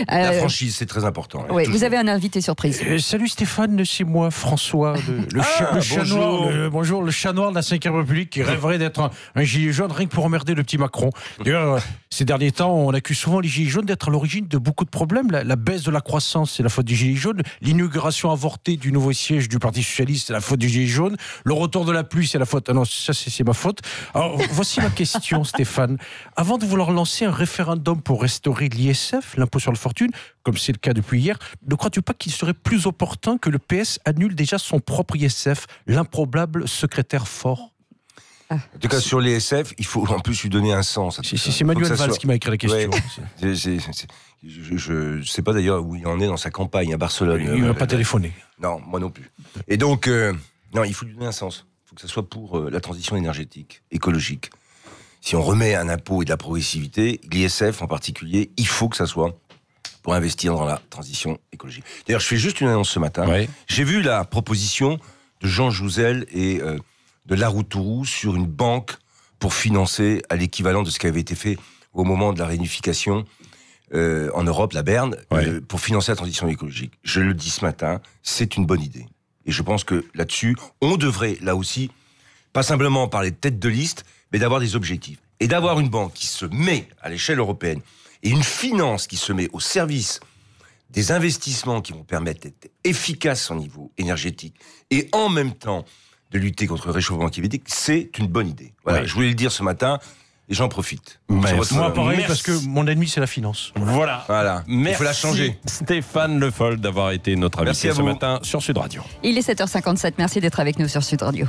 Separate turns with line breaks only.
La franchise, c'est très important.
Oui, vous avez un invité surprise.
Salut Stéphane, c'est moi, François, le chat noir. Bonjour, le chat noir de la 5e République qui rêverait d'être un gilet jaune rien que pour emmerder le petit Macron. D'ailleurs, ces derniers temps, on accuse souvent les gilets jaunes d'être à l'origine de beaucoup de problèmes. La baisse de la croissance, c'est la faute des gilets jaunes. L'inauguration avortée du nouveau siège du Parti socialiste, c'est la faute des gilets jaunes. Le retour de la pluie, c'est la faute. Ah non, ça c'est ma faute. Alors, voici ma question, Stéphane. Avant de vouloir lancer un référendum pour restaurer l'ISF, l'impôt sur la fortune, comme c'est le cas depuis hier, ne crois-tu pas qu'il serait plus opportun que le PS annule déjà son propre ISF, l'improbable secrétaire fort?
En tout cas, sur l'ISF, il faut en plus lui donner un sens.
C'est Manuel Valls qui m'a écrit la question.
Ouais, je ne sais pas d'ailleurs où il en est dans sa campagne à Barcelone.
Il ne m'a pas téléphoné.
Non, moi non plus. Et donc, non, il faut lui donner un sens. Il faut que ça soit pour la transition énergétique, écologique. Si on remet un impôt et de la progressivité, l'ISF en particulier, il faut que ça soit pour investir dans la transition écologique. D'ailleurs, je fais juste une annonce ce matin. Ouais. J'ai vu la proposition de Jean Jouzel et de Laroutourou sur une banque pour financer à l'équivalent de ce qui avait été fait au moment de la réunification en Europe, la Berne, pour financer la transition écologique. Je le dis ce matin, c'est une bonne idée. Et je pense que là-dessus, on devrait, là aussi, pas simplement parler de tête de liste, mais d'avoir des objectifs. Et d'avoir une banque qui se met à l'échelle européenne et une finance qui se met au service des investissements qui vont permettre d'être efficaces au niveau énergétique et en même temps de lutter contre le réchauffement climatique, c'est une bonne idée. Voilà, je voulais le dire ce matin et j'en profite.
Moi, pareil, parce que mon ennemi, c'est la finance.
Voilà.
Il faut la changer.
Stéphane Le Foll d'avoir été notre invité ce matin sur Sud Radio.
Il est 7h57, merci d'être avec nous sur Sud Radio.